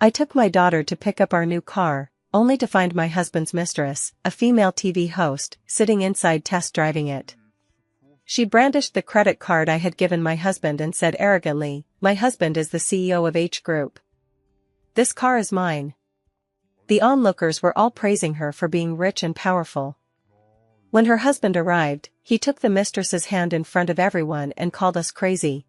I took my daughter to pick up our new car, only to find my husband's mistress, a female TV host, sitting inside test driving it. She brandished the credit card I had given my husband and said arrogantly, "My husband is the CEO of H Group. This car is mine." The onlookers were all praising her for being rich and powerful. When her husband arrived, he took the mistress's hand in front of everyone and called us crazy.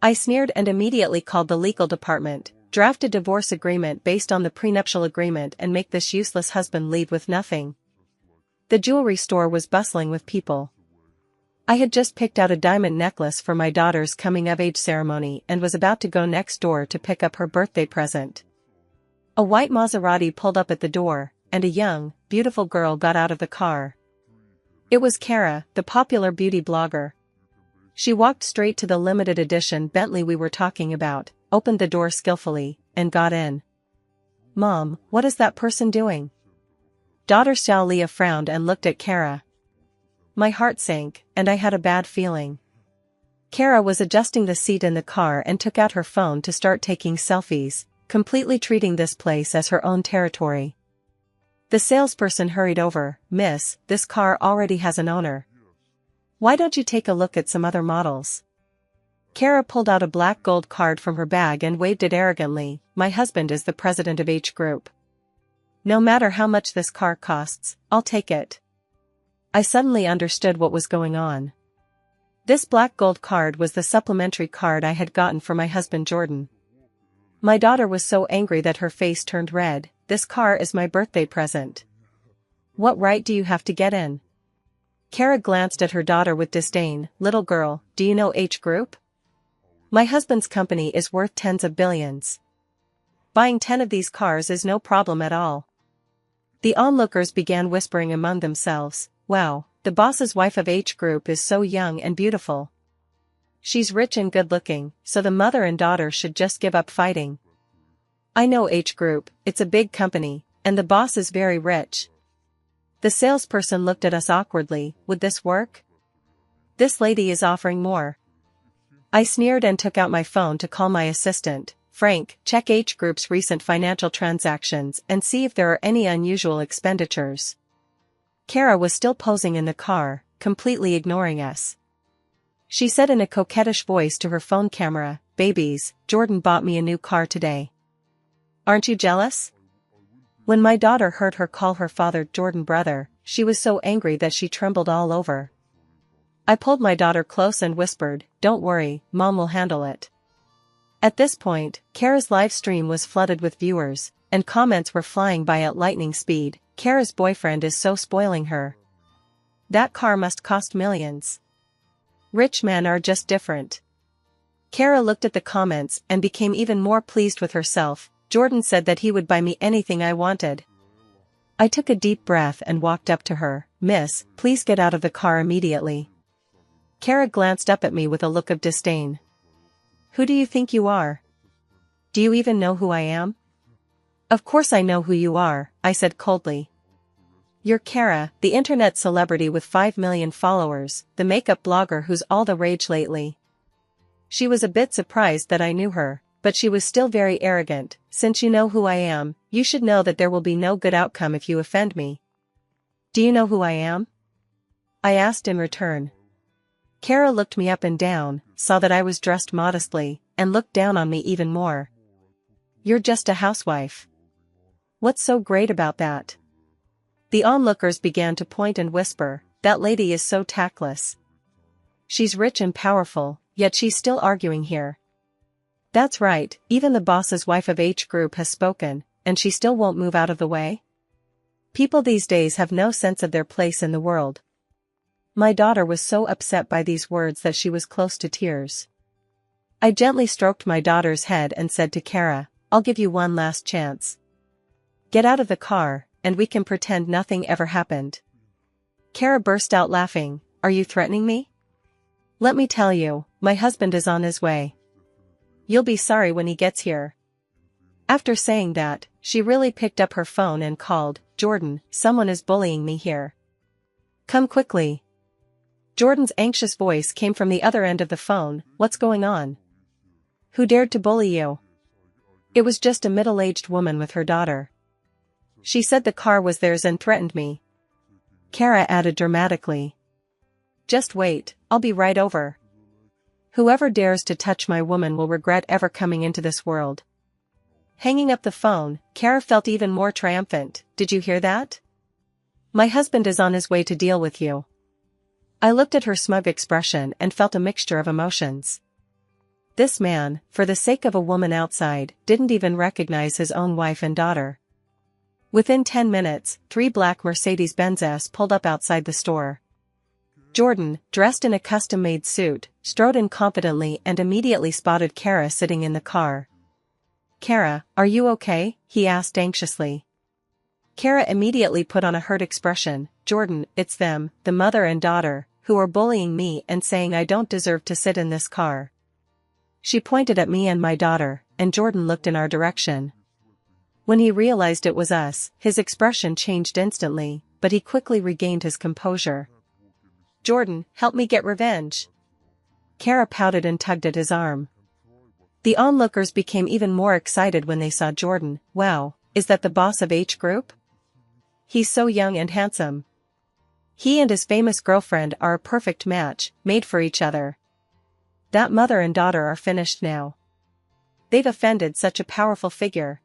I sneered and immediately called the legal department, draft a divorce agreement based on the prenuptial agreement and make this useless husband leave with nothing. The jewelry store was bustling with people. I had just picked out a diamond necklace for my daughter's coming-of-age ceremony and was about to go next door to pick up her birthday present. A white Maserati pulled up at the door, and a young, beautiful girl got out of the car. It was Kara, the popular beauty blogger. She walked straight to the limited edition Bentley we were talking about, opened the door skillfully, and got in. "Mom, what is that person doing?" Daughter Xiaolia frowned and looked at Kara. My heart sank, and I had a bad feeling. Kara was adjusting the seat in the car and took out her phone to start taking selfies, completely treating this place as her own territory. The salesperson hurried over. "Miss, this car already has an owner. Why don't you take a look at some other models?" Kara pulled out a black gold card from her bag and waved it arrogantly. "My husband is the president of H Group. No matter how much this car costs, I'll take it." I suddenly understood what was going on. This black gold card was the supplementary card I had gotten for my husband Jordan. My daughter was so angry that her face turned red. "This car is my birthday present. What right do you have to get in?" Kara glanced at her daughter with disdain. "Little girl, do you know H Group? My husband's company is worth tens of billions. Buying 10 of these cars is no problem at all." The onlookers began whispering among themselves, "Wow, the boss's wife of H Group is so young and beautiful. She's rich and good-looking, so the mother and daughter should just give up fighting. I know H Group, it's a big company, and the boss is very rich." The salesperson looked at us awkwardly. "Would this work? This lady is offering more." I sneered and took out my phone to call my assistant. "Frank, check H Group's recent financial transactions and see if there are any unusual expenditures." Kara was still posing in the car, completely ignoring us. She said in a coquettish voice to her phone camera, "Babies, Jordan bought me a new car today. Aren't you jealous?" When my daughter heard her call her father Jordan brother, she was so angry that she trembled all over. I pulled my daughter close and whispered, "Don't worry, Mom will handle it." At this point, Kara's live stream was flooded with viewers, and comments were flying by at lightning speed. "Kara's boyfriend is so spoiling her. That car must cost millions. Rich men are just different." Kara looked at the comments and became even more pleased with herself. "Jordan said that he would buy me anything I wanted." I took a deep breath and walked up to her. "Miss, please get out of the car immediately." Kara glanced up at me with a look of disdain. "Who do you think you are? Do you even know who I am?" "Of course I know who you are," I said coldly. "You're Kara, the internet celebrity with 5 million followers, the makeup blogger who's all the rage lately." She was a bit surprised that I knew her, but she was still very arrogant. "Since you know who I am, you should know that there will be no good outcome if you offend me." "Do you know who I am?" I asked in return. Kara looked me up and down, saw that I was dressed modestly, and looked down on me even more. "You're just a housewife. What's so great about that?" The onlookers began to point and whisper, "That lady is so tactless. She's rich and powerful, yet she's still arguing here." That's right, even the boss's wife of H Group has spoken, and she still won't move out of the way? People these days have no sense of their place in the world. My daughter was so upset by these words that she was close to tears. I gently stroked my daughter's head and said to Kara, "I'll give you one last chance. Get out of the car, and we can pretend nothing ever happened." Kara burst out laughing. "Are you threatening me? Let me tell you, my husband is on his way. You'll be sorry when he gets here." After saying that, she really picked up her phone and called, "Jordan, someone is bullying me here. Come quickly." Jordan's anxious voice came from the other end of the phone. "What's going on? Who dared to bully you?" It was just a middle-aged woman with her daughter. She said the car was theirs and threatened me. Kara added dramatically. Just wait, I'll be right over. Whoever dares to touch my woman will regret ever coming into this world. Hanging up the phone, Kara felt even more triumphant. Did you hear that? My husband is on his way to deal with you. I looked at her smug expression and felt a mixture of emotions. This man, for the sake of a woman outside, didn't even recognize his own wife and daughter. Within 10 minutes, 3 black Mercedes-Benzes pulled up outside the store. Jordan, dressed in a custom-made suit, strode in confidently and immediately spotted Kara sitting in the car. Kara, are you okay? He asked anxiously. Kara immediately put on a hurt expression. Jordan, it's them, the mother and daughter, who are bullying me and saying I don't deserve to sit in this car. She pointed at me and my daughter, and Jordan looked in our direction. When he realized it was us, his expression changed instantly, but he quickly regained his composure. Jordan, help me get revenge. Kara pouted and tugged at his arm. The onlookers became even more excited when they saw Jordan. Wow, is that the boss of H Group? He's so young and handsome. He and his famous girlfriend are a perfect match, made for each other. That mother and daughter are finished now. They've offended such a powerful figure.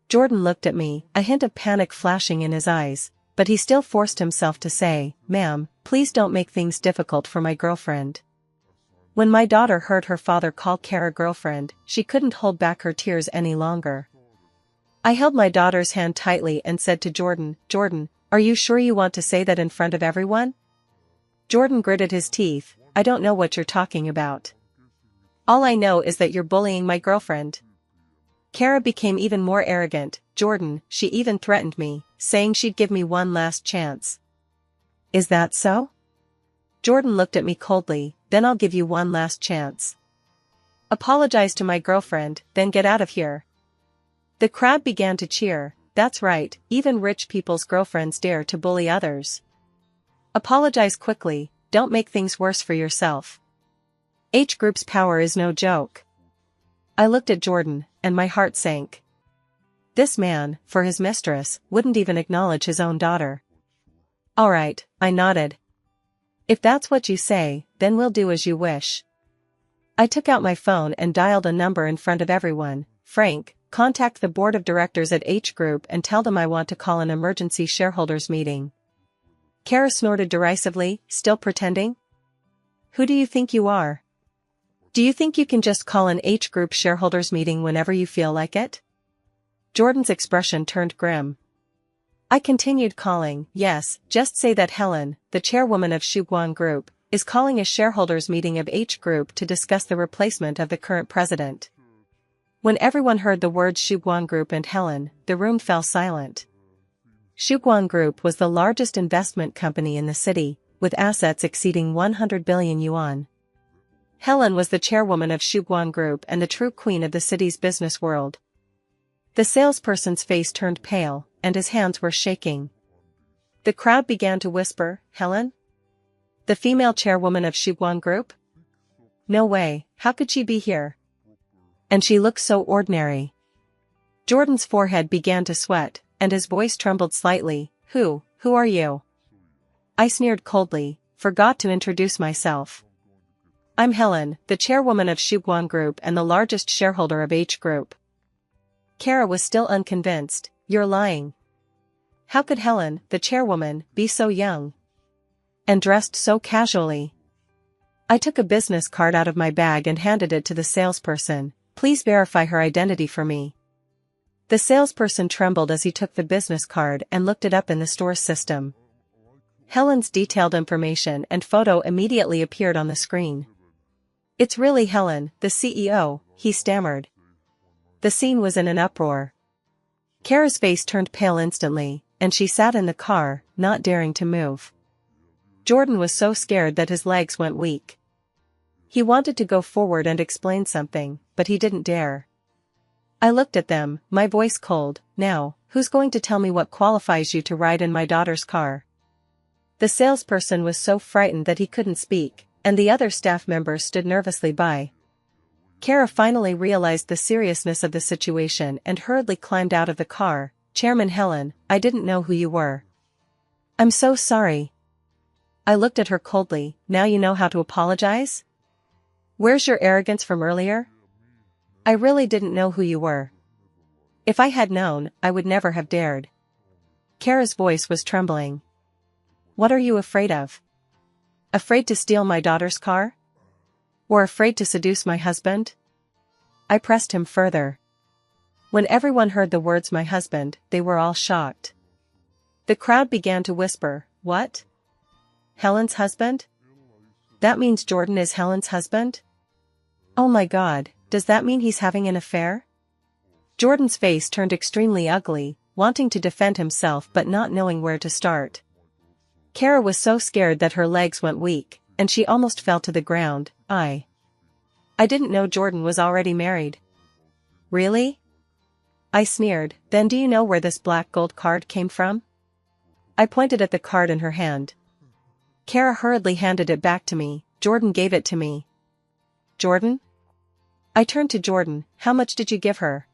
Jordan looked at me, a hint of panic flashing in his eyes, but he still forced himself to say, "Ma'am, please don't make things difficult for my girlfriend." When my daughter heard her father call Kara girlfriend, she couldn't hold back her tears any longer. I held my daughter's hand tightly and said to Jordan, "Jordan, are you sure you want to say that in front of everyone?" Jordan gritted his teeth. "I don't know what you're talking about. All I know is that you're bullying my girlfriend." Kara became even more arrogant. "Jordan, she even threatened me, saying she'd give me one last chance." "Is that so?" Jordan looked at me coldly. "Then I'll give you one last chance. Apologize to my girlfriend, then get out of here." The crowd began to cheer. That's right, even rich people's girlfriends dare to bully others. Apologize quickly, don't make things worse for yourself. H Group's power is no joke. I looked at Jordan, and my heart sank. This man, for his mistress, wouldn't even acknowledge his own daughter. "All right," I nodded. "If that's what you say, then we'll do as you wish." I took out my phone and dialed a number in front of everyone. "Frank, contact the board of directors at H Group and tell them I want to call an emergency shareholders meeting." Kara snorted derisively, still pretending. "Who do you think you are? Do you think you can just call an H Group shareholders meeting whenever you feel like it?" Jordan's expression turned grim. I continued calling. "Yes, just say that Helen, the chairwoman of Shiguan Group, is calling a shareholders meeting of H Group to discuss the replacement of the current president." When everyone heard the words Shiguan Group and Helen, the room fell silent. Shiguan Group was the largest investment company in the city, with assets exceeding 100 billion yuan. Helen was the chairwoman of Shiguan Group and the true queen of the city's business world. The salesperson's face turned pale, and his hands were shaking. The crowd began to whisper, "Helen? The female chairwoman of Shiguan Group? No way, how could she be here? And she looks so ordinary." Jordan's forehead began to sweat, and his voice trembled slightly. Who are you?" I sneered coldly, forgot to introduce myself. "I'm Helen, the chairwoman of Shiguan Group and the largest shareholder of H Group." Kara was still unconvinced. "You're lying. How could Helen, the chairwoman, be so young? And dressed so casually?" I took a business card out of my bag and handed it to the salesperson. "Please verify her identity for me." The salesperson trembled as he took the business card and looked it up in the store's system. Helen's detailed information and photo immediately appeared on the screen. "It's really Helen, the CEO," he stammered. The scene was in an uproar. Kara's face turned pale instantly, and she sat in the car, not daring to move. Jordan was so scared that his legs went weak. He wanted to go forward and explain something, but he didn't dare. I looked at them, my voice cold. "Now, who's going to tell me what qualifies you to ride in my daughter's car?" The salesperson was so frightened that he couldn't speak, and the other staff members stood nervously by. Kara finally realized the seriousness of the situation and hurriedly climbed out of the car. Chairman Helen, I didn't know who you were. I'm so sorry. I looked at her coldly. Now you know how to apologize? Where's your arrogance from earlier? I really didn't know who you were. If I had known, I would never have dared. Kara's voice was trembling. What are you afraid of? Afraid to steal my daughter's car? Or afraid to seduce my husband? I pressed him further. When everyone heard the words my husband, they were all shocked. The crowd began to whisper, what? Helen's husband? That means Jordan is Helen's husband? Oh my God, does that mean he's having an affair? Jordan's face turned extremely ugly, wanting to defend himself but not knowing where to start. Kara was so scared that her legs went weak, and she almost fell to the ground. I didn't know Jordan was already married. Really? I sneered. Then do you know where this black gold card came from? I pointed at the card in her hand. Kara hurriedly handed it back to me. Jordan gave it to me. Jordan? I turned to Jordan. How much did you give her?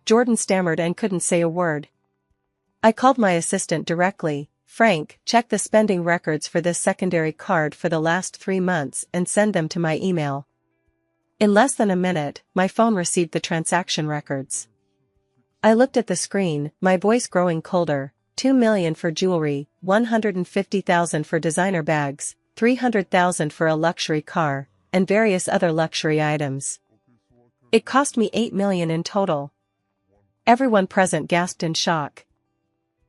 Jordan stammered and couldn't say a word. I called my assistant directly. Frank, check the spending records for this secondary card for the last 3 months and send them to my email. In less than a minute, my phone received the transaction records. I looked at the screen, my voice growing colder. 2 million for jewelry, 150,000 for designer bags, 300,000 for a luxury car, and various other luxury items. It cost me 8 million in total. Everyone present gasped in shock.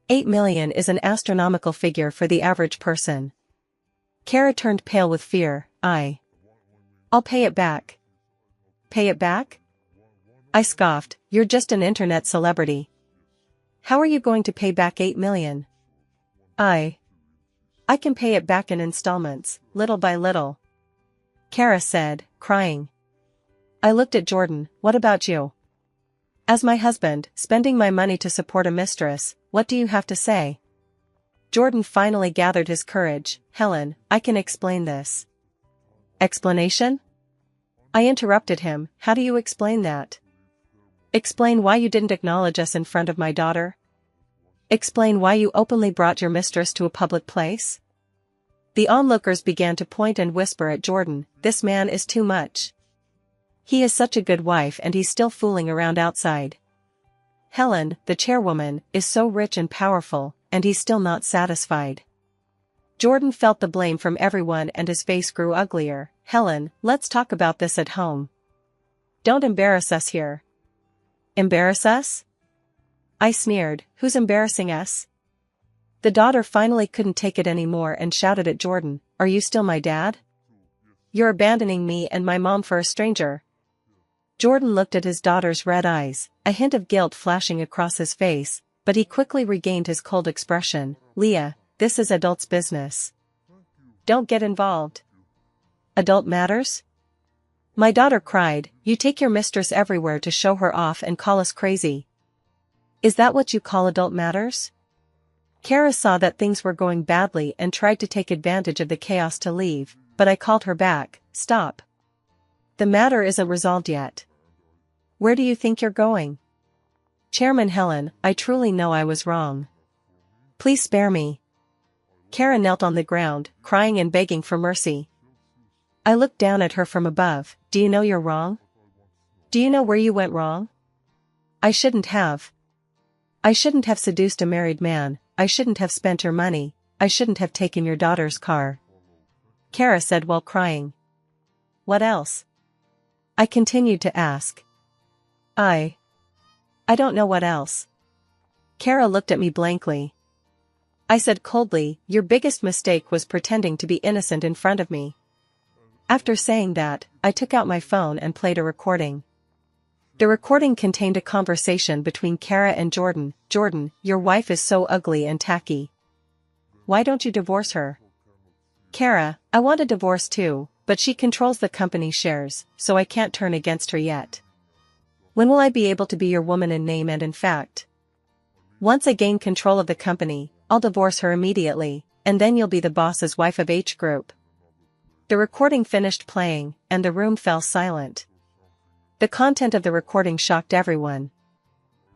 8 million is an astronomical figure for the average person. Kara turned pale with fear. I'll pay it back. Pay it back? I scoffed. You're just an internet celebrity. How are you going to pay back 8 million? I can pay it back in installments, little by little. Kara said, crying. I looked at Jordan. What about you? As my husband, spending my money to support a mistress, what do you have to say? Jordan finally gathered his courage. Helen, I can explain this. Explanation? I interrupted him. How do you explain that? Explain why you didn't acknowledge us in front of my daughter? Explain why you openly brought your mistress to a public place? The onlookers began to point and whisper at Jordan. This man is too much. He is such a good wife and he's still fooling around outside. Helen, the chairwoman, is so rich and powerful, and he's still not satisfied. Jordan felt the blame from everyone and his face grew uglier. Helen, let's talk about this at home. Don't embarrass us here. Embarrass us? I sneered. Who's embarrassing us? The daughter finally couldn't take it anymore and shouted at Jordan, are you still my dad? You're abandoning me and my mom for a stranger. Jordan looked at his daughter's red eyes, a hint of guilt flashing across his face, but he quickly regained his cold expression. Leah, this is adults' business. Don't get involved. Adult matters? My daughter cried, you take your mistress everywhere to show her off and call us crazy. Is that what you call adult matters? Kara saw that things were going badly and tried to take advantage of the chaos to leave, but I called her back. Stop. The matter isn't resolved yet. Where do you think you're going? Chairman Helen, I truly know I was wrong. Please spare me. Kara knelt on the ground, crying and begging for mercy. I looked down at her from above. Do you know you're wrong? Do you know where you went wrong? I shouldn't have. I shouldn't have seduced a married man, I shouldn't have spent your money, I shouldn't have taken your daughter's car. Kara said while crying. What else? I continued to ask. I don't know what else. Kara looked at me blankly. I said coldly, your biggest mistake was pretending to be innocent in front of me. After saying that, I took out my phone and played a recording. The recording contained a conversation between Kara and Jordan. Jordan, your wife is so ugly and tacky. Why don't you divorce her? Kara, I want a divorce too, but she controls the company shares, so I can't turn against her yet. When will I be able to be your woman in name and in fact? Once I gain control of the company, I'll divorce her immediately, and then you'll be the boss's wife of H Group. The recording finished playing, and the room fell silent. The content of the recording shocked everyone.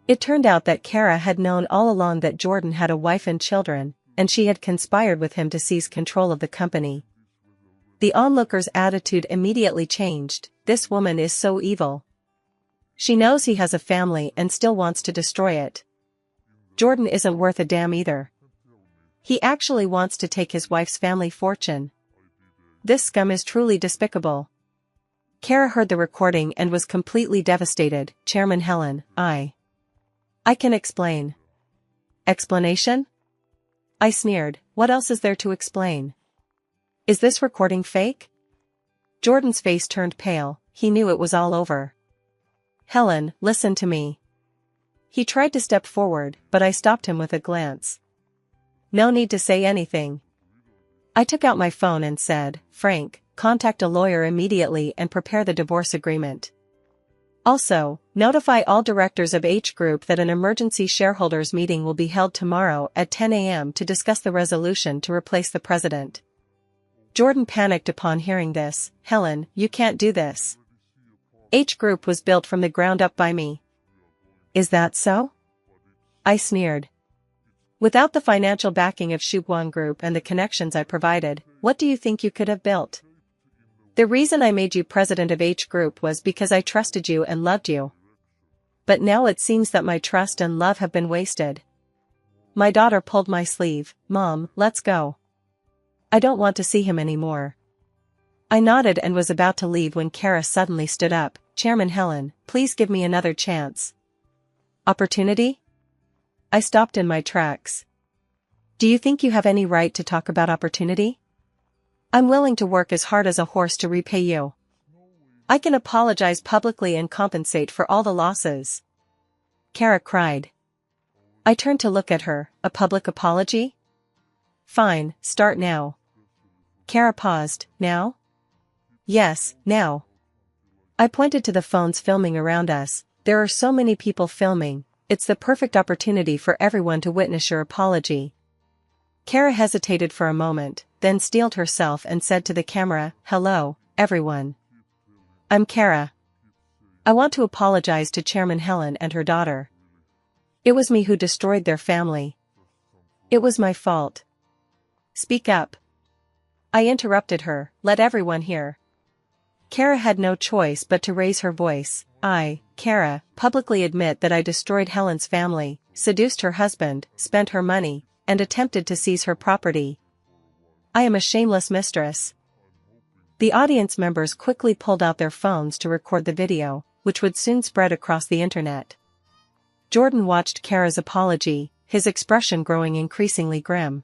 It turned out that Kara had known all along that Jordan had a wife and children, and she had conspired with him to seize control of the company. The onlookers' attitude immediately changed. This woman is so evil. She knows he has a family and still wants to destroy it. Jordan isn't worth a damn either. He actually wants to take his wife's family fortune. This scum is truly despicable. Kara heard the recording and was completely devastated. Chairman Helen, I can explain. Explanation? I sneered. What else is there to explain? Is this recording fake? Jordan's face turned pale. He knew it was all over. Helen, listen to me. He tried to step forward, but I stopped him with a glance. No need to say anything. I took out my phone and said, Frank, contact a lawyer immediately and prepare the divorce agreement. Also, notify all directors of H Group that an emergency shareholders meeting will be held tomorrow at 10 a.m. to discuss the resolution to replace the president. Jordan panicked upon hearing this. Helen, you can't do this. H Group was built from the ground up by me. Is that so? I sneered. Without the financial backing of Shubwan Group and the connections I provided, what do you think you could have built? The reason I made you president of H Group was because I trusted you and loved you. But now it seems that my trust and love have been wasted. My daughter pulled my sleeve. Mom, let's go. I don't want to see him anymore. I nodded and was about to leave when Kara suddenly stood up. Chairman Helen, please give me another chance. Opportunity? I stopped in my tracks. Do you think you have any right to talk about opportunity? I'm willing to work as hard as a horse to repay you. I can apologize publicly and compensate for all the losses. Kara cried. I turned to look at her. A public apology? Fine, start now. Kara paused. Now? Yes, now. I pointed to the phones filming around us. There are so many people filming. It's the perfect opportunity for everyone to witness your apology. Kara hesitated for a moment, then steeled herself and said to the camera, Hello, everyone. I'm Kara. I want to apologize to Chairman Helen and her daughter. It was me who destroyed their family. It was my fault. Speak up. I interrupted her. Let everyone hear. Kara had no choice but to raise her voice. I, Kara, publicly admit that I destroyed Helen's family, seduced her husband, spent her money, and attempted to seize her property. I am a shameless mistress. The audience members quickly pulled out their phones to record the video, which would soon spread across the internet. Jordan watched Kara's apology, his expression growing increasingly grim.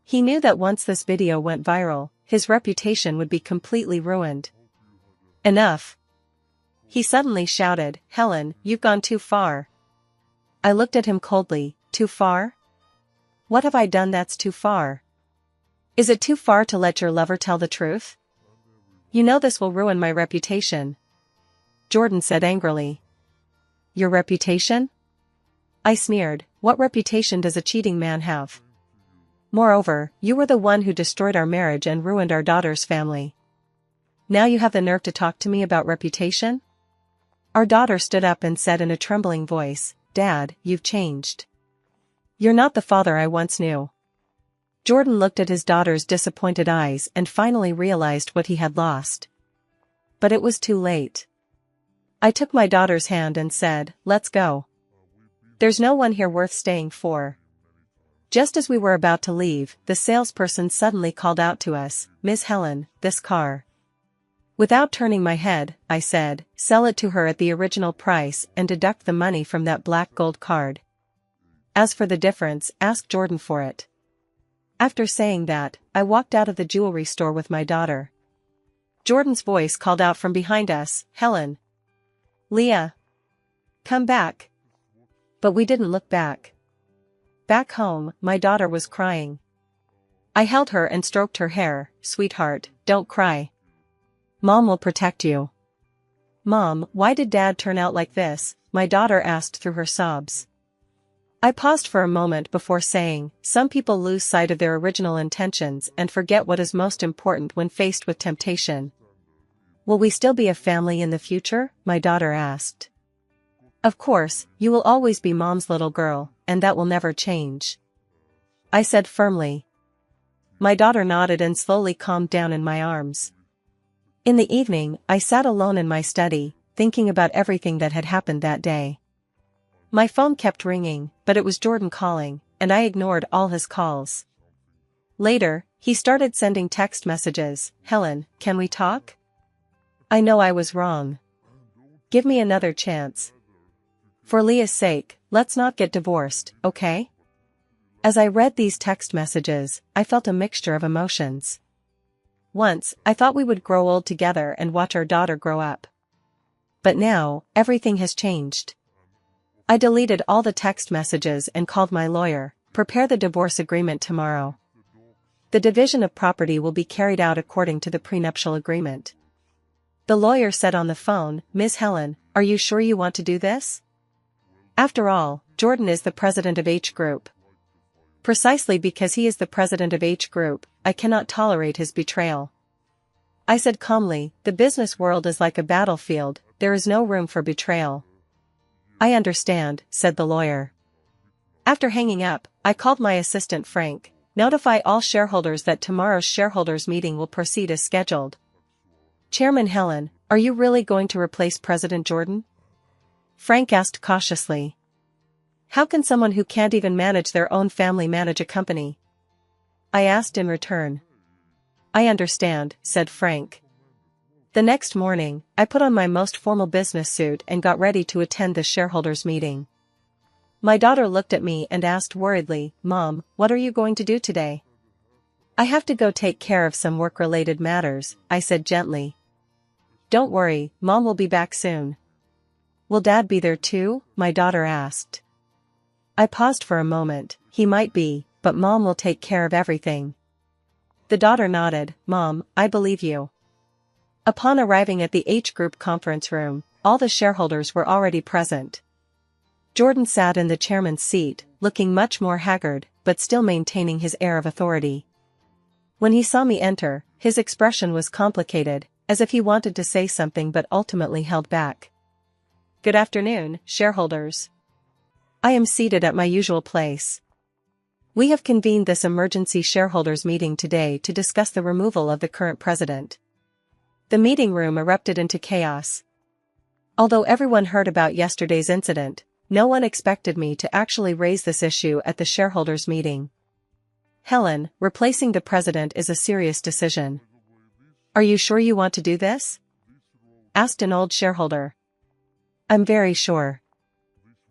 He knew that once this video went viral, his reputation would be completely ruined. Enough! He suddenly shouted, Helen, you've gone too far. I looked at him coldly. Too far? What have I done that's too far? Is it too far to let your lover tell the truth? You know this will ruin my reputation. Jordan said angrily. Your reputation? I sneered. What reputation does a cheating man have? Moreover, you were the one who destroyed our marriage and ruined our daughter's family. Now you have the nerve to talk to me about reputation? Our daughter stood up and said in a trembling voice, Dad, you've changed. You're not the father I once knew. Jordan looked at his daughter's disappointed eyes and finally realized what he had lost. But it was too late. I took my daughter's hand and said, Let's go. There's no one here worth staying for. Just as we were about to leave, the salesperson suddenly called out to us, Miss Helen, this car. Without turning my head, I said, Sell it to her at the original price and deduct the money from that black gold card. As for the difference, ask Jordan for it. After saying that, I walked out of the jewelry store with my daughter. Jordan's voice called out from behind us, Helen. Leah. Come back. But we didn't look back. Back home, my daughter was crying. I held her and stroked her hair. Sweetheart, don't cry. Mom will protect you. Mom, why did Dad turn out like this? My daughter asked through her sobs. I paused for a moment before saying, some people lose sight of their original intentions and forget what is most important when faced with temptation. Will we still be a family in the future? My daughter asked. Of course, you will always be Mom's little girl, and that will never change, I said firmly. My daughter nodded and slowly calmed down in my arms. In the evening, I sat alone in my study, thinking about everything that had happened that day. My phone kept ringing, but it was Jordan calling, and I ignored all his calls. Later, he started sending text messages. Helen, can we talk? I know I was wrong. Give me another chance. For Leah's sake, let's not get divorced, okay? As I read these text messages, I felt a mixture of emotions. Once, I thought we would grow old together and watch our daughter grow up. But now, everything has changed. I deleted all the text messages and called my lawyer. Prepare the divorce agreement tomorrow. The division of property will be carried out according to the prenuptial agreement. The lawyer said on the phone, Ms. Helen, are you sure you want to do this? After all, Jordan is the president of H Group. Precisely because he is the president of H Group, I cannot tolerate his betrayal. I said calmly, the business world is like a battlefield, there is no room for betrayal. I understand, said the lawyer. After hanging up, I called my assistant Frank. Notify all shareholders that tomorrow's shareholders meeting will proceed as scheduled. Chairman Helen, are you really going to replace President Jordan? Frank asked cautiously. How can someone who can't even manage their own family manage a company? I asked in return. I understand, said Frank. The next morning, I put on my most formal business suit and got ready to attend the shareholders' meeting. My daughter looked at me and asked worriedly, Mom, what are you going to do today? I have to go take care of some work-related matters, I said gently. Don't worry, Mom will be back soon. Will Dad be there too? My daughter asked. I paused for a moment. He might be, but Mom will take care of everything. The daughter nodded. Mom, I believe you. Upon arriving at the H Group conference room, all the shareholders were already present. Jordan sat in the chairman's seat, looking much more haggard, but still maintaining his air of authority. When he saw me enter, his expression was complicated, as if he wanted to say something but ultimately held back. Good afternoon, shareholders. I am seated at my usual place. We have convened this emergency shareholders meeting today to discuss the removal of the current president. The meeting room erupted into chaos. Although everyone heard about yesterday's incident, no one expected me to actually raise this issue at the shareholders meeting. Helen, replacing the president is a serious decision. Are you sure you want to do this? Asked an old shareholder. I'm very sure.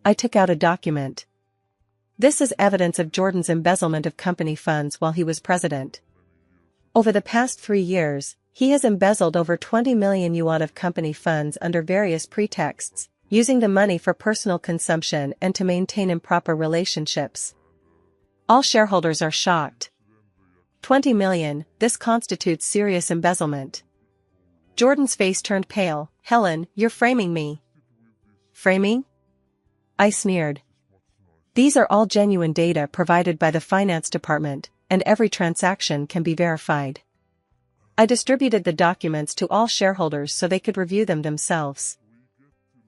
I took out a document. This is evidence of Jordan's embezzlement of company funds while he was president. Over the past 3 years, he has embezzled over 20 million yuan of company funds under various pretexts, using the money for personal consumption and to maintain improper relationships. All shareholders are shocked. 20 million, this constitutes serious embezzlement. Jordan's face turned pale. Helen, you're framing me. Framing? I sneered. These are all genuine data provided by the finance department, and every transaction can be verified. I distributed the documents to all shareholders so they could review them themselves.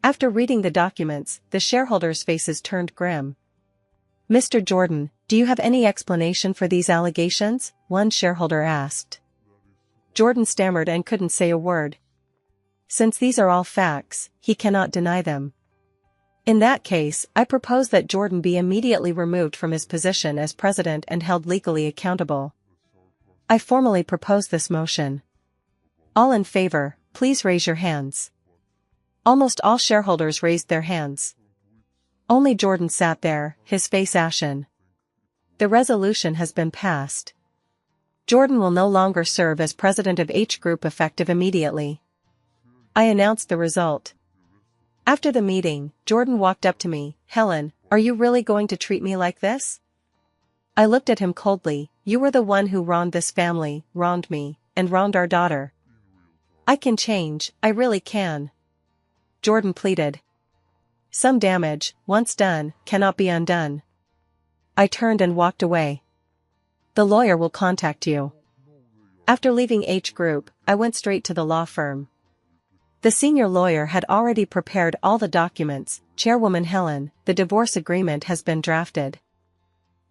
After reading the documents, the shareholders' faces turned grim. Mr. Jordan, do you have any explanation for these allegations? One shareholder asked. Jordan stammered and couldn't say a word. Since these are all facts, he cannot deny them. In that case, I propose that Jordan be immediately removed from his position as president and held legally accountable. I formally propose this motion. All in favor, please raise your hands. Almost all shareholders raised their hands. Only Jordan sat there, his face ashen. The resolution has been passed. Jordan will no longer serve as president of H Group effective immediately. I announced the result. After the meeting, Jordan walked up to me. Helen, are you really going to treat me like this? I looked at him coldly. You were the one who wronged this family, wronged me, and wronged our daughter. I can change, I really can. Jordan pleaded. Some damage, once done, cannot be undone. I turned and walked away. The lawyer will contact you. After leaving H Group, I went straight to the law firm. The senior lawyer had already prepared all the documents. Chairwoman Helen, the divorce agreement has been drafted.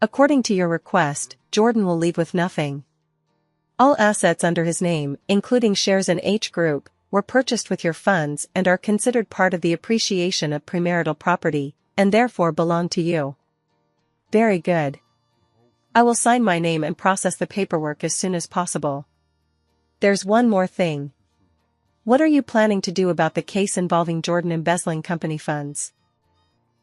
According to your request, Jordan will leave with nothing. All assets under his name, including shares in H Group, were purchased with your funds and are considered part of the appreciation of premarital property, and therefore belong to you. Very good. I will sign my name and process the paperwork as soon as possible. There's one more thing. What are you planning to do about the case involving Jordan embezzling company funds?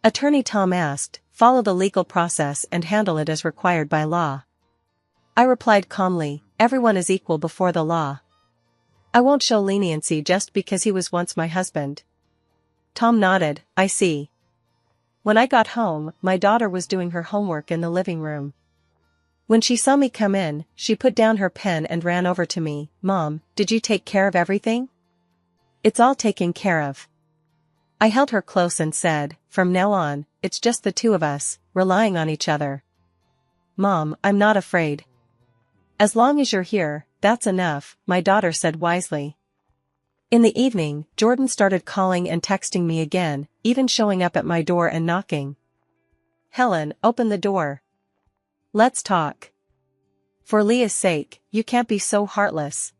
Attorney Tom asked. Follow the legal process and handle it as required by law. I replied calmly, everyone is equal before the law. I won't show leniency just because he was once my husband. Tom nodded, I see. When I got home, my daughter was doing her homework in the living room. When she saw me come in, she put down her pen and ran over to me. Mom, did you take care of everything? It's all taken care of. I held her close and said, from now on, it's just the two of us, relying on each other. Mom, I'm not afraid. As long as you're here, that's enough, my daughter said wisely. In the evening, Jordan started calling and texting me again, even showing up at my door and knocking. Helen, open the door. Let's talk. For Leah's sake, you can't be so heartless.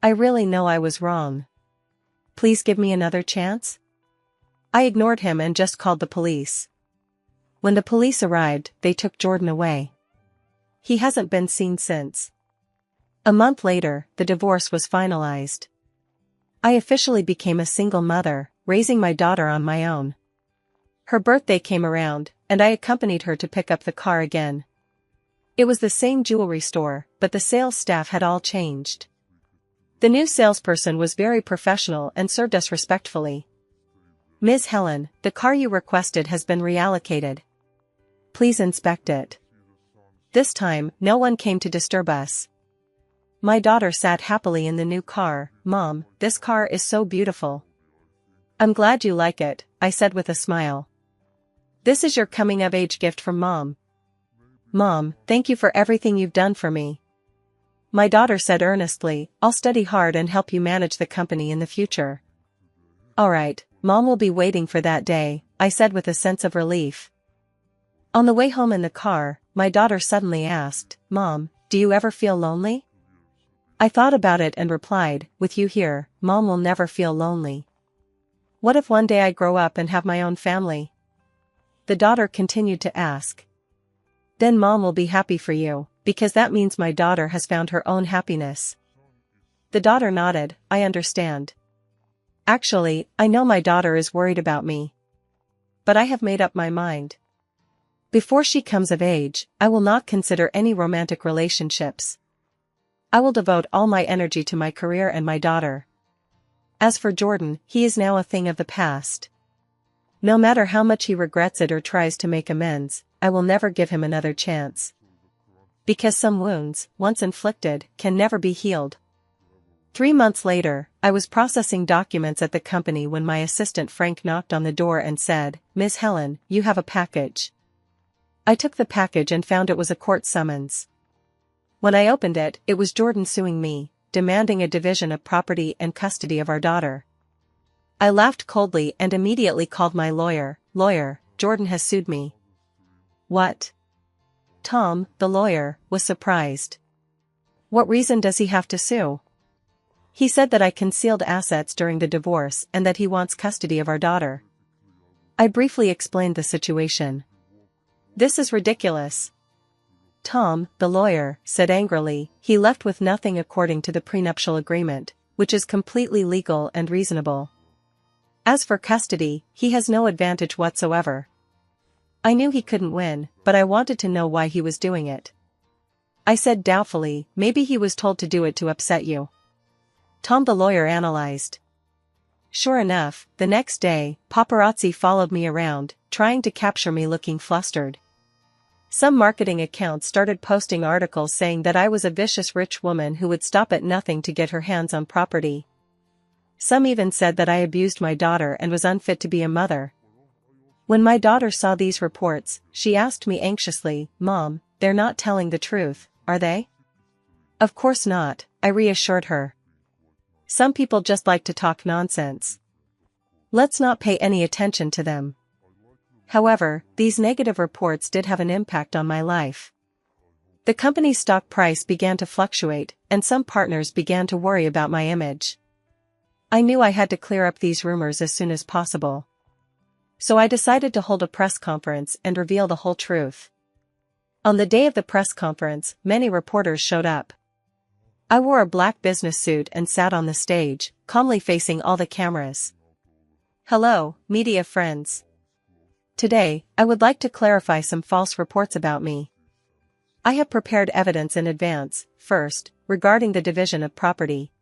I really know I was wrong. Please give me another chance? I ignored him and just called the police. When the police arrived, they took Jordan away. He hasn't been seen since. A month later, the divorce was finalized. I officially became a single mother, raising my daughter on my own. Her birthday came around, and I accompanied her to pick up the car again. It was the same jewelry store, but the sales staff had all changed. The new salesperson was very professional and served us respectfully. Ms. Helen, the car you requested has been reallocated. Please inspect it. This time, no one came to disturb us. My daughter sat happily in the new car. Mom, this car is so beautiful. I'm glad you like it, I said with a smile. This is your coming-of-age gift from Mom. Mom, thank you for everything you've done for me. My daughter said earnestly, I'll study hard and help you manage the company in the future. All right, Mom will be waiting for that day, I said with a sense of relief. On the way home in the car, my daughter suddenly asked, Mom, do you ever feel lonely? I thought about it and replied, with you here, Mom will never feel lonely. What if one day I grow up and have my own family? The daughter continued to ask. Then Mom will be happy for you, because that means my daughter has found her own happiness. The daughter nodded, I understand. Actually, I know my daughter is worried about me. But I have made up my mind. Before she comes of age, I will not consider any romantic relationships. I will devote all my energy to my career and my daughter. As for Jordan, he is now a thing of the past. No matter how much he regrets it or tries to make amends, I will never give him another chance. Because some wounds, once inflicted, can never be healed. 3 months later, I was processing documents at the company when my assistant Frank knocked on the door and said, Ms. Helen, you have a package. I took the package and found it was a court summons. When I opened it, it was Jordan suing me, demanding a division of property and custody of our daughter. I laughed coldly and immediately called my lawyer. Lawyer, Jordan has sued me. What? Tom, the lawyer, was surprised. What reason does he have to sue? He said that I concealed assets during the divorce and that he wants custody of our daughter. I briefly explained the situation. This is ridiculous. Tom, the lawyer, said angrily, he left with nothing according to the prenuptial agreement, which is completely legal and reasonable. As for custody, he has no advantage whatsoever. I knew he couldn't win, but I wanted to know why he was doing it. I said doubtfully, maybe he was told to do it to upset you. Tom the lawyer analyzed. Sure enough, the next day, paparazzi followed me around, trying to capture me looking flustered. Some marketing accounts started posting articles saying that I was a vicious rich woman who would stop at nothing to get her hands on property. Some even said that I abused my daughter and was unfit to be a mother. When my daughter saw these reports, she asked me anxiously, Mom, they're not telling the truth, are they? Of course not, I reassured her. Some people just like to talk nonsense. Let's not pay any attention to them. However, these negative reports did have an impact on my life. The company's stock price began to fluctuate, and some partners began to worry about my image. I knew I had to clear up these rumors as soon as possible. So I decided to hold a press conference and reveal the whole truth. On the day of the press conference, many reporters showed up. I wore a black business suit and sat on the stage, calmly facing all the cameras. Hello, media friends. Today, I would like to clarify some false reports about me. I have prepared evidence in advance. First, regarding the division of property.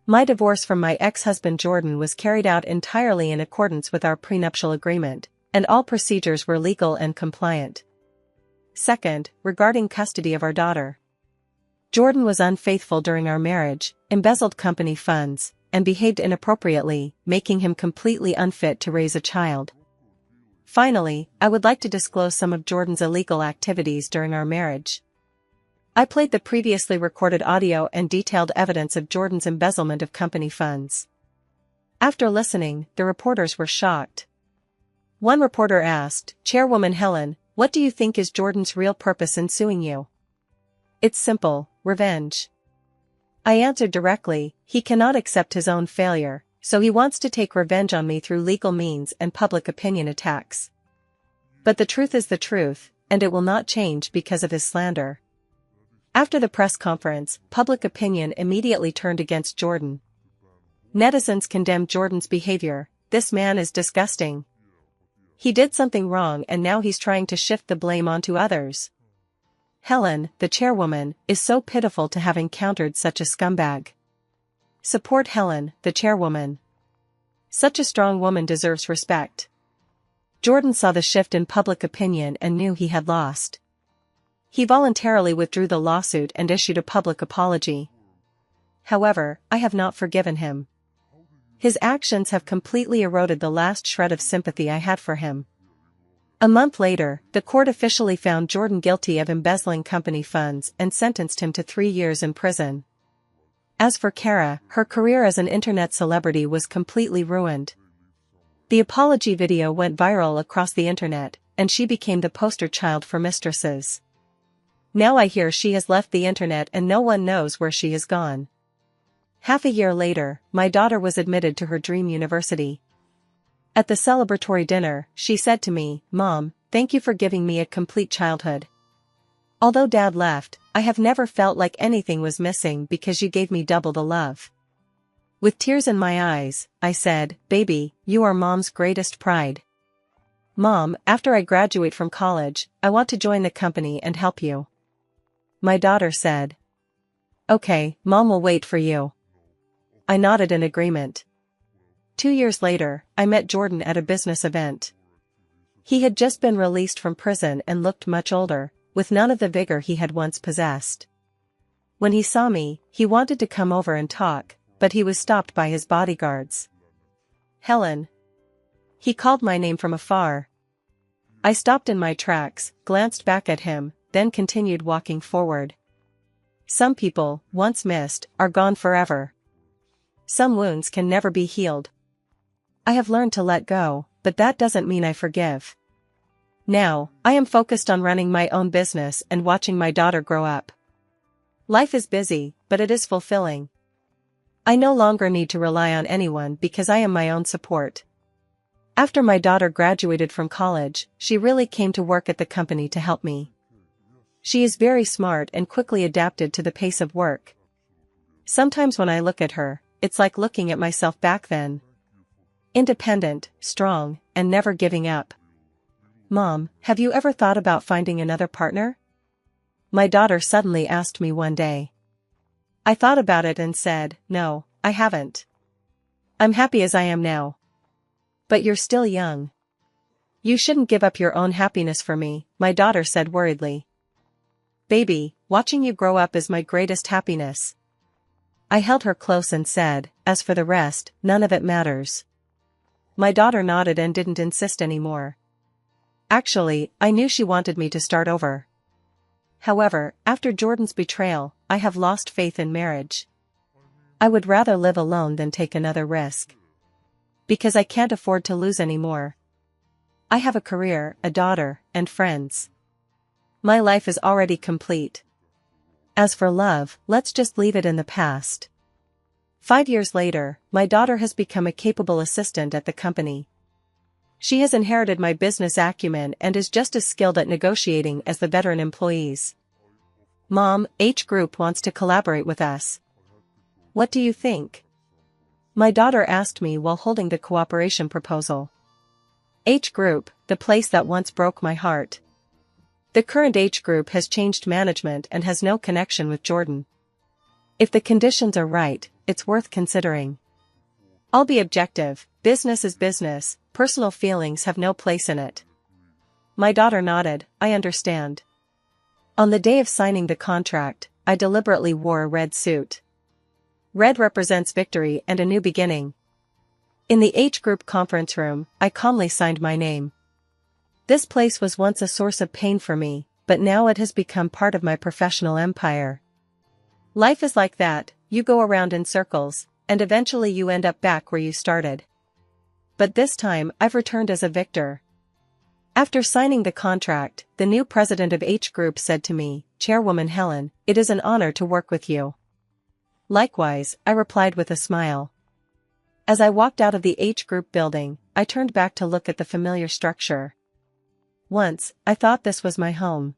My divorce from my ex-husband Jordan was carried out entirely in accordance with our prenuptial agreement, and all procedures were legal and compliant. Second, regarding custody of our daughter. Jordan was unfaithful during our marriage, embezzled company funds, and behaved inappropriately, making him completely unfit to raise a child. Finally, I would like to disclose some of Jordan's illegal activities during our marriage. I played the previously recorded audio and detailed evidence of Jordan's embezzlement of company funds. After listening, the reporters were shocked. One reporter asked, "Chairwoman Helen, what do you think is Jordan's real purpose in suing you?" "It's simple, revenge." I answered directly, "He cannot accept his own failure, so he wants to take revenge on me through legal means and public opinion attacks. But the truth is the truth, and it will not change because of his slander." After the press conference, public opinion immediately turned against Jordan. Netizens condemned Jordan's behavior. "This man is disgusting. He did something wrong and now he's trying to shift the blame onto others. Helen, the chairwoman, is so pitiful to have encountered such a scumbag. Support Helen, the chairwoman. Such a strong woman deserves respect." Jordan saw the shift in public opinion and knew he had lost. He voluntarily withdrew the lawsuit and issued a public apology. However, I have not forgiven him. His actions have completely eroded the last shred of sympathy I had for him. A month later, the court officially found Jordan guilty of embezzling company funds and sentenced him to 3 years in prison. As for Kara, her career as an internet celebrity was completely ruined. The apology video went viral across the internet, and she became the poster child for mistresses. Now I hear she has left the internet and no one knows where she has gone. Half a year later, my daughter was admitted to her dream university. At the celebratory dinner, she said to me, "Mom, thank you for giving me a complete childhood. Although Dad left, I have never felt like anything was missing because you gave me double the love." With tears in my eyes, I said, "Baby, you are Mom's greatest pride. Mom, after I graduate from college, I want to join the company and help you." My daughter said, "Okay, Mom will wait for you." I nodded in agreement. 2 years later, I met Jordan at a business event. He had just been released from prison and looked much older, with none of the vigor he had once possessed. When he saw me, he wanted to come over and talk, but he was stopped by his bodyguards. "Helen." He called my name from afar. I stopped in my tracks, glanced back at him, then continued walking forward. Some people, once missed, are gone forever. Some wounds can never be healed. I have learned to let go, but that doesn't mean I forgive. Now, I am focused on running my own business and watching my daughter grow up. Life is busy, but it is fulfilling. I no longer need to rely on anyone because I am my own support. After my daughter graduated from college, she really came to work at the company to help me. She is very smart and quickly adapted to the pace of work. Sometimes when I look at her, it's like looking at myself back then. Independent, strong, and never giving up. "Mom, have you ever thought about finding another partner?" My daughter suddenly asked me one day. I thought about it and said, "No, I haven't. I'm happy as I am now." "But you're still young. You shouldn't give up your own happiness for me," my daughter said worriedly. "Baby, watching you grow up is my greatest happiness." I held her close and said, "As for the rest, none of it matters." My daughter nodded and didn't insist anymore. Actually, I knew she wanted me to start over. However, after Jordan's betrayal, I have lost faith in marriage. I would rather live alone than take another risk. Because I can't afford to lose anymore. I have a career, a daughter, and friends. My life is already complete. As for love, let's just leave it in the past. 5 years later, my daughter has become a capable assistant at the company. She has inherited my business acumen and is just as skilled at negotiating as the veteran employees. Mom, H Group wants to collaborate with us. What do you think? My daughter asked me while holding the cooperation proposal. H Group, the place that once broke my heart. The current H Group has changed management and has no connection with Jordan. If the conditions are right, it's worth considering. I'll be objective, business is business, personal feelings have no place in it. My daughter nodded, I understand. On the day of signing the contract, I deliberately wore a red suit. Red represents victory and a new beginning. In the H Group conference room, I calmly signed my name. This place was once a source of pain for me, but now it has become part of my professional empire. Life is like that, you go around in circles, and eventually you end up back where you started. But this time I've returned as a victor. After signing the contract, the new president of H Group said to me, Chairwoman Helen, it is an honor to work with you. Likewise, I replied with a smile. As I walked out of the H Group building, I turned back to look at the familiar structure. Once, I thought this was my home.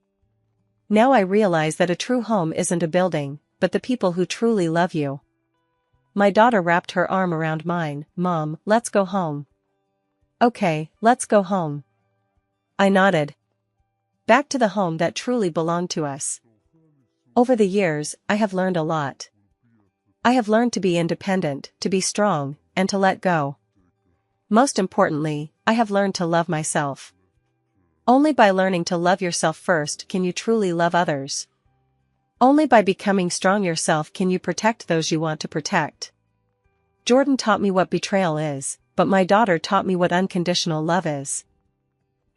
Now I realize that a true home isn't a building, but the people who truly love you. My daughter wrapped her arm around mine. Mom, let's go home. Okay, let's go home. I nodded. Back to the home that truly belonged to us. Over the years, I have learned a lot. I have learned to be independent, to be strong, and to let go. Most importantly, I have learned to love myself. Only by learning to love yourself first can you truly love others. Only by becoming strong yourself can you protect those you want to protect. Jordan taught me what betrayal is, but my daughter taught me what unconditional love is.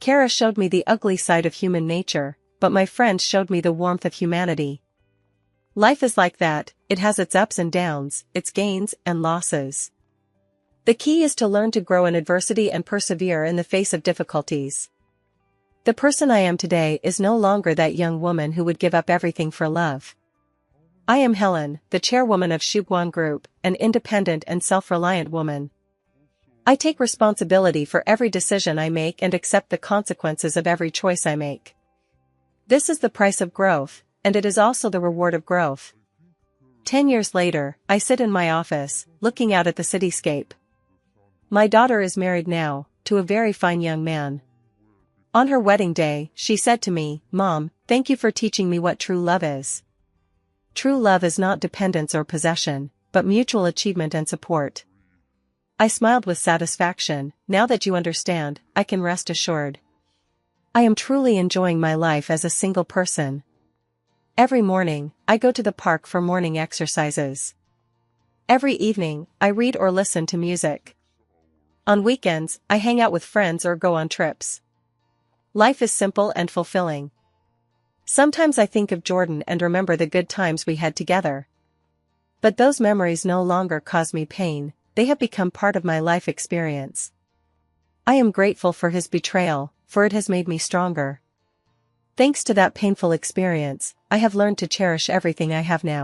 Kara showed me the ugly side of human nature, but my friends showed me the warmth of humanity. Life is like that, it has its ups and downs, its gains and losses. The key is to learn to grow in adversity and persevere in the face of difficulties. The person I am today is no longer that young woman who would give up everything for love. I am Helen, the chairwoman of Shuguan Group, an independent and self-reliant woman. I take responsibility for every decision I make and accept the consequences of every choice I make. This is the price of growth, and it is also the reward of growth. 10 years later, I sit in my office, looking out at the cityscape. My daughter is married now, to a very fine young man. On her wedding day, she said to me, Mom, thank you for teaching me what true love is. True love is not dependence or possession, but mutual achievement and support. I smiled with satisfaction. Now that you understand, I can rest assured. I am truly enjoying my life as a single person. Every morning, I go to the park for morning exercises. Every evening, I read or listen to music. On weekends, I hang out with friends or go on trips. Life is simple and fulfilling. Sometimes I think of Jordan and remember the good times we had together. But those memories no longer cause me pain, they have become part of my life experience. I am grateful for his betrayal, for it has made me stronger. Thanks to that painful experience, I have learned to cherish everything I have now.